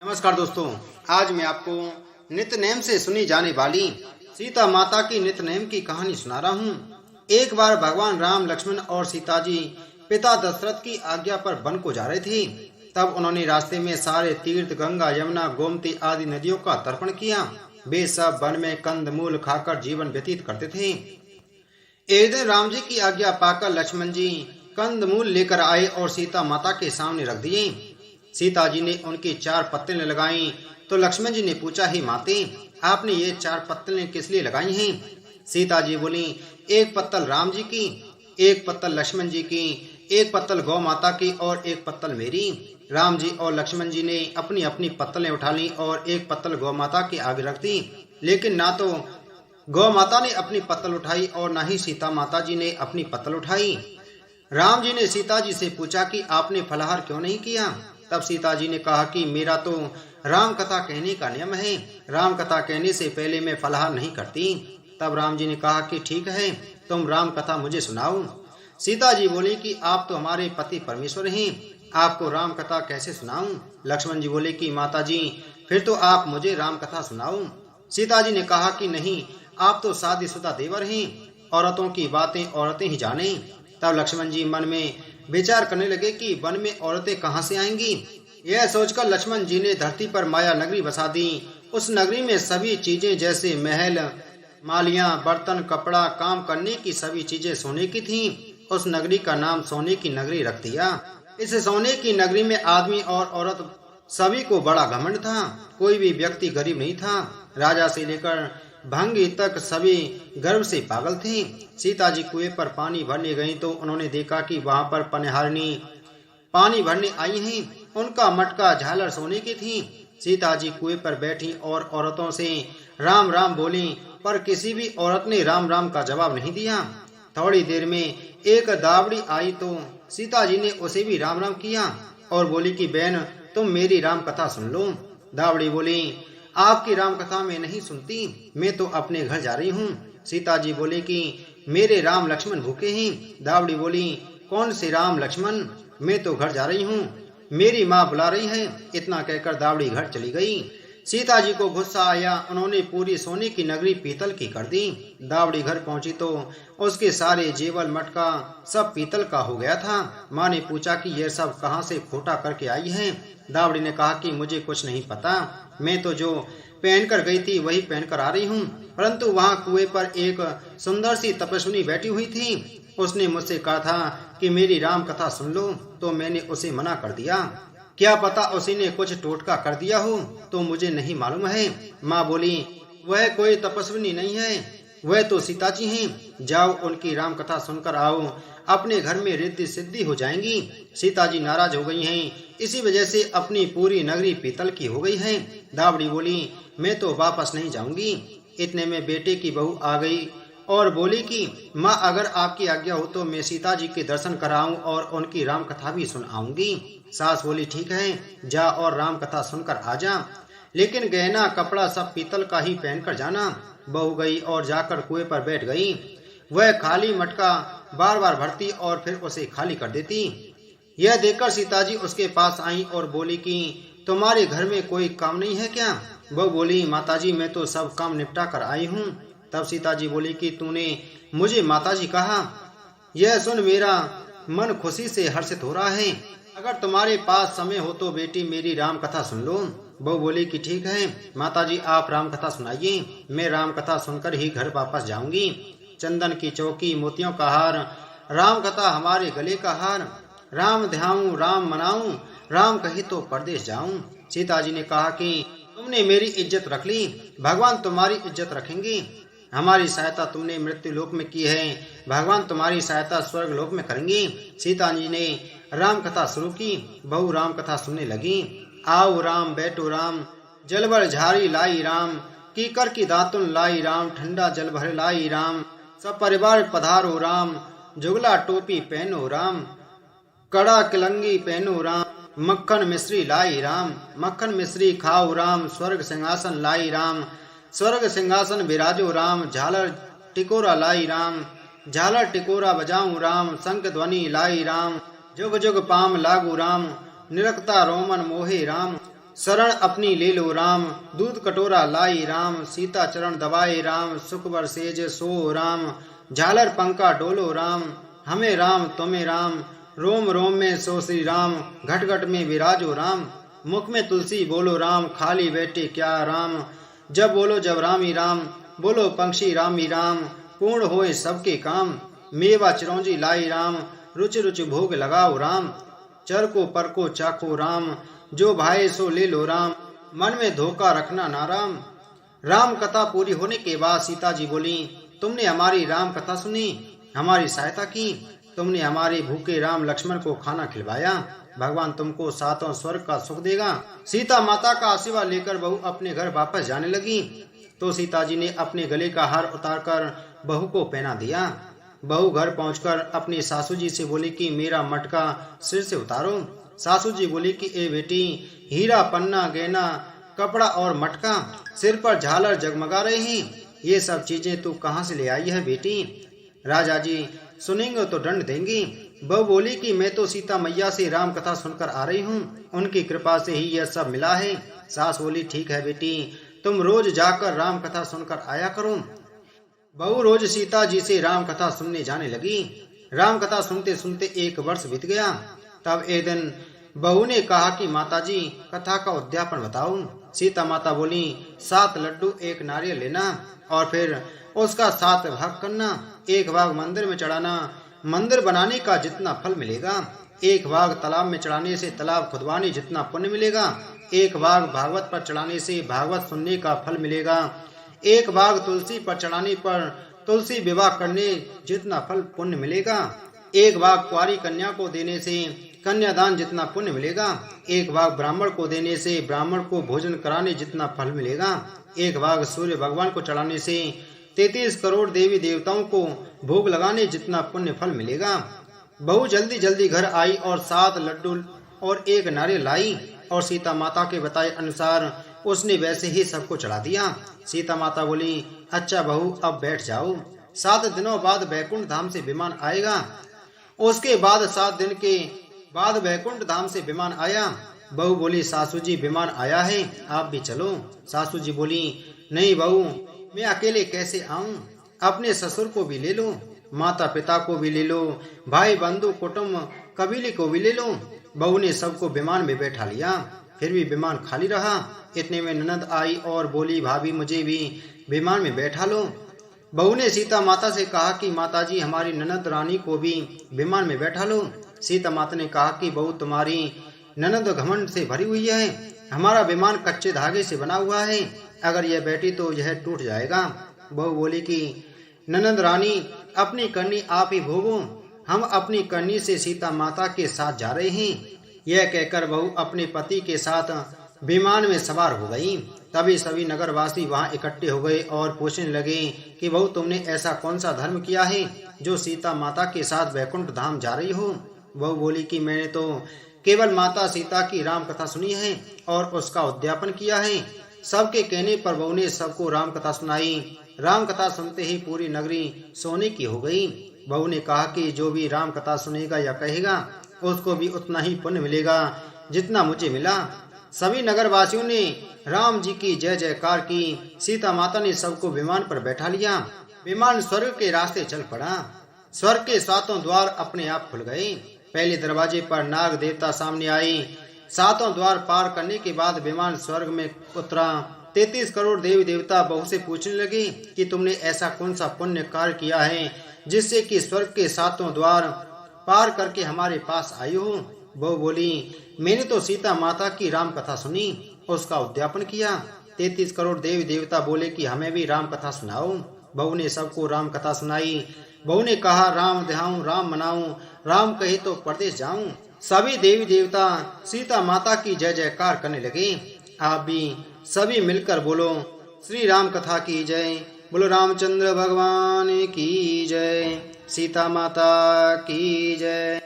नमस्कार दोस्तों, आज मैं आपको नित्य नेम से सुनी जाने वाली सीता माता की नित्य नेम की कहानी सुना रहा हूँ। एक बार भगवान राम, लक्ष्मण और सीता जी पिता दशरथ की आज्ञा पर वन को जा रहे थे। तब उन्होंने रास्ते में सारे तीर्थ, गंगा, यमुना, गोमती आदि नदियों का तर्पण किया। वे सब वन में कंद मूल खाकर जीवन व्यतीत करते थे। एक दिन राम जी की आज्ञा पाकर लक्ष्मण जी कंद मूल लेकर आए और सीता माता के सामने रख दिए। सीता जी ने उनकी 4 पत्तलें लगाईं तो लक्ष्मण जी ने पूछा, ही माते, आपने ये 4 पत्तलें किस लिए लगाई हैं? सीता जी बोली, एक पत्तल राम जी की, एक पत्तल लक्ष्मण जी की, एक पत्तल गौ माता की और एक पत्तल मेरी। राम जी और लक्ष्मण जी ने अपनी अपनी पत्तलें उठा ली और एक पत्तल गौ माता के आगे रख दी। लेकिन ना तो गौ माता ने अपनी पत्तल उठाई और ना ही सीता माता जी ने अपनी पत्तल उठाई। राम जी ने सीता जी से पूछा कि आपने फलाहार क्यों नहीं किया? तब सीता जी ने कहा कि मेरा तो राम कथा कहने का नियम है, राम कथा कहने से पहले मैं फलाहार नहीं करती। तब राम जी ने कहा कि ठीक है, तुम राम कथा मुझे सुनाओ। सीता जी बोली कि आप तो हमारे पति परमेश्वर हैं, आपको राम कथा कैसे सुनाऊं? लक्ष्मण जी बोले कि माता जी, फिर तो आप मुझे राम कथा सुनाओ। सीता जी ने कहा कि नहीं, आप तो शादीशुदा देवर हैं, औरतों की बातें औरतें ही जाने। तब लक्ष्मण जी मन में विचार करने लगे कि वन में औरतें कहां से आएंगी। यह सोचकर लक्ष्मण जी ने धरती पर माया नगरी बसा दी। उस नगरी में सभी चीजें जैसे महल, मालियां, बर्तन, कपड़ा, काम करने की सभी चीजें सोने की थीं। उस नगरी का नाम सोने की नगरी रख दिया। इस सोने की नगरी में आदमी और औरत सभी को बड़ा घमंड था। कोई भी व्यक्ति गरीब नहीं था। राजा से लेकर भंगी तक सभी गर्व से पागल थे। सीता जी कुएं पर पानी भरने गईं तो उन्होंने देखा कि वहां पर पनहारिणी पानी भरने आई हैं। उनका मटका, झालर सोने की थी। सीता जी कुएं पर बैठी और औरतों से राम राम बोली, पर किसी भी औरत ने राम राम का जवाब नहीं दिया। थोड़ी देर में एक दावड़ी आई तो सीता जी ने उसे भी राम राम किया और बोली कि बहन, तुम मेरी राम कथा सुन लो। दावड़ी बोली, आपकी राम कथा मैं नहीं सुनती, मैं तो अपने घर जा रही हूँ। सीता जी बोले कि मेरे राम लक्ष्मण भूखे हैं। दावड़ी बोली, कौन से राम लक्ष्मण, मैं तो घर जा रही हूँ, मेरी माँ बुला रही है। इतना कहकर दावड़ी घर चली गई। सीता जी को गुस्सा आया। उन्होंने पूरी सोने की नगरी पीतल की कर दी। दावड़ी घर पहुंची तो उसके सारे जेवर, मटका सब पीतल का हो गया था। माँ ने पूछा कि यह सब कहाँ से खोटा करके आई है? दावड़ी ने कहा कि मुझे कुछ नहीं पता, मैं तो जो पहनकर गई थी वही पहनकर आ रही हूँ। परंतु वहाँ कुएं पर एक सुंदर सी तपस्विनी बैठी हुई थी। उसने मुझसे कहा था कि मेरी राम कथा सुन लो, तो मैंने उसे मना कर दिया। क्या पता उसी ने कुछ टोटका कर दिया हो, तो मुझे नहीं मालूम है। माँ बोली, वह कोई तपस्विनी नहीं है, वह तो सीता जी हैं। जाओ, उनकी राम कथा सुनकर आओ, अपने घर में रिद्धि सिद्धि हो जाएंगी। सीता जी नाराज हो गई हैं, इसी वजह से अपनी पूरी नगरी पीतल की हो गई है। दावड़ी बोली, मैं तो वापस नहीं जाऊंगी। इतने में बेटे की बहू आ गई और बोली कि माँ, अगर आपकी आज्ञा हो तो मैं सीता जी के दर्शन कराऊं और उनकी राम कथा भी सुन आऊंगी। सास बोली, ठीक है, जा और राम कथा सुनकर आ जा, लेकिन गहना कपड़ा सब पीतल का ही पहनकर जाना। बहू गई और जाकर कुएं पर बैठ गई। वह खाली मटका बार बार भरती और फिर उसे खाली कर देती। यह देखकर सीता जी उसके पास आई और बोली कि तुम्हारे घर में कोई काम नहीं है क्या? बहू बोली, माताजी, मैं तो सब काम निपटा कर आई हूँ। तब सीता जी बोली कि तूने मुझे माताजी कहा, यह सुन मेरा मन खुशी से हर्षित हो रहा है। अगर तुम्हारे पास समय हो तो बेटी मेरी राम कथा सुन लो। बहू बोली कि ठीक है माताजी, आप राम कथा सुनाइए, मैं राम कथा सुनकर ही घर वापस जाऊंगी। चंदन की चौकी, मोतियों का हार, राम कथा हमारे गले का हार, राम ध्याऊं, राम मनाऊं, राम कही तो परदेश जाऊं। सीता जी ने कहा कि तुमने मेरी इज्जत रख ली, भगवान तुम्हारी इज्जत रखेंगे। हमारी सहायता तुमने मृत्यु लोक में की है, भगवान तुम्हारी सहायता स्वर्ग लोक में करेंगे। सीता जी ने राम कथा शुरू की। बहू राम कथा सुनने लगी। आओ राम, बैठो राम, जल भर झारी लाई राम, कीकर की दातुन लाई राम, ठंडा जल भर लाई राम, सब परिवार पधारो राम, जुगला टोपी पहनो राम, कड़ा किलंगी पहनो राम, मक्खन मिश्री लाई राम, मक्खन मिश्री खाओ राम, स्वर्ग सिंहासन लाई राम, स्वर्ग सिंहासन विराजो राम, झालर टिकोरा लाई राम, झालर टिकोरा बजाऊं राम, शंख ध्वनि लाई राम, जुग जुग पाम लागू राम, निरखता रोमन मोहे राम, शरण अपनी ले लो राम, दूध कटोरा लाई राम, सीता चरण दबाए राम, सुखबर सेज सो राम, झालर पंखा डोलो राम, हमें राम तुम्हें राम, रोम रोम में सो श्री राम, घट घट में विराजो राम, मुख में तुलसी बोलो राम, खाली बैठे क्या राम, जब बोलो जब राम ही राम, बोलो पंक्षी राम ही राम, पूर्ण होए सबके काम, मेवा चिरौंजी लाई राम, रुच रुच भोग लगाओ राम, चर को पर को चाखो राम, जो भाए सो ले लो राम, मन में धोखा रखना ना राम। राम कथा पूरी होने के बाद सीता जी बोली, तुमने हमारी राम कथा सुनी, हमारी सहायता की, तुमने हमारे भूखे राम लक्ष्मण को खाना खिलवाया, भगवान तुमको सातों स्वर्ग का सुख देगा। सीता माता का आशीर्वाद लेकर बहू अपने घर वापस जाने लगी तो सीता जी ने अपने गले का हार उतारकर बहू को पहना दिया। बहू घर पहुंचकर अपनी सासू जी से बोली कि मेरा मटका सिर से उतारो। सासू जी बोली कि ए बेटी, हीरा पन्ना गहना कपड़ा और मटका, सिर पर झालर जगमगा रहे हैं, ये सब चीजें तू कहाँ से ले आई है बेटी? राजा जी सुनेंगे तो दंड देंगे। बहू बोली कि मैं तो सीता मैया से राम कथा सुनकर आ रही हूँ, उनकी कृपा से ही यह सब मिला है। सास बोली ठीक है बेटी, तुम रोज जाकर राम कथा सुनकर आया करो। बहू रोज सीता जी से राम कथा सुनने जाने लगी। राम कथा सुनते सुनते 1 वर्ष बीत गया। तब एक दिन बहू ने कहा कि माताजी कथा का उद्यापन बताओ। सीता माता बोली 7 लड्डू 1 नारियल लेना और फिर उसका 7 भाग करना, 1 भाग मंदिर में चढ़ाना, मंदिर बनाने का जितना फल मिलेगा, 1 भाग तालाब में चढ़ाने से तालाब खुदवाने जितना पुण्य मिलेगा, 1 भाग भागवत पर चढ़ाने से भागवत सुनने का फल मिलेगा, 1 भाग तुलसी पर चढ़ाने पर तुलसी विवाह करने जितना फल पुण्य मिलेगा, 1 भाग कुंवारी कन्या को देने से कन्यादान जितना पुण्य मिलेगा, 1 भाग ब्राह्मण को देने से ब्राह्मण को भोजन कराने जितना फल मिलेगा, 1 भाग सूर्य भगवान को चढ़ाने से 33 करोड़ देवी देवताओं को भोग लगाने जितना पुण्य फल मिलेगा। बहू जल्दी जल्दी घर आई और 7 लड्डू और 1 नारियल लाई और सीता माता के बताए अनुसार उसने वैसे ही सबको चढ़ा दिया। सीता माता बोली अच्छा बहू अब बैठ जाओ, 7 दिनों बाद बैकुंठ धाम से विमान आएगा। उसके बाद 7 दिन के बाद बैकुंठ धाम से विमान आया। बहू बोली सासू जी विमान आया है, आप भी चलो। सासू जी बोली नहीं बहू, मैं अकेले कैसे आऊं, अपने ससुर को भी ले लो, माता पिता को भी ले लो, भाई बंधु कुटुंब कबीले को भी ले लो। बहू ने सबको विमान में बैठा लिया, फिर भी विमान खाली रहा। इतने में ननद आई और बोली भाभी मुझे भी विमान में बैठा लो। बहू ने सीता माता से कहा कि माताजी हमारी ननद रानी को भी विमान में बैठा लो। सीता माता ने कहा कि बहू तुम्हारी ननद घमंड से भरी हुई है, हमारा विमान कच्चे धागे से बना हुआ है, अगर यह बैठी तो यह टूट जाएगा। बहू बोली कि ननद रानी अपनी करनी आप ही भोगो, हम अपनी करनी से सीता माता के साथ जा रहे हैं। यह कहकर बहू अपने पति के साथ विमान में सवार हो गई। तभी सभी नगरवासी वहां इकट्ठे हो गए और पूछने लगे कि बहू तुमने ऐसा कौन सा धर्म किया है जो सीता माता के साथ वैकुंठ धाम जा रही हो। बहू बोली कि मैंने तो केवल माता सीता की राम कथा सुनी है और उसका उद्यापन किया है। सबके कहने पर बहू ने सबको राम कथा सुनाई। राम कथा सुनते ही पूरी नगरी सोने की हो गई। बहू ने कहा कि जो भी राम कथा सुनेगा या कहेगा उसको भी उतना ही पुण्य मिलेगा जितना मुझे मिला। सभी नगरवासियों ने राम जी की जय जयकार की। सीता माता ने सबको विमान पर बैठा लिया। विमान स्वर्ग के रास्ते चल पड़ा। स्वर्ग के 7 द्वार अपने आप खुल गए। पहले दरवाजे पर नाग देवता सामने आए। 7 द्वार पार करने के बाद विमान स्वर्ग में उतरा। 33 करोड़ देवी देवता बहू से पूछने लगे कि तुमने ऐसा कौन सा पुण्य कार्य किया है जिससे कि स्वर्ग के 7 द्वार पार करके हमारे पास आई हो। बहू बोली मैंने तो सीता माता की राम कथा सुनी, उसका उद्यापन किया। 33 करोड़ देवी देवता बोले कि हमें भी राम कथा सुनाओ। बहू ने सबको राम कथा सुनाई। बहू ने कहा राम ध्याऊं राम मनाऊं, राम कहे तो परदेश जाऊं। सभी देवी देवता सीता माता की जय जयकार करने लगे। आप भी सभी मिलकर बोलो श्री राम कथा की जय, बोलो रामचंद्र भगवान की जय, सीता माता की जय।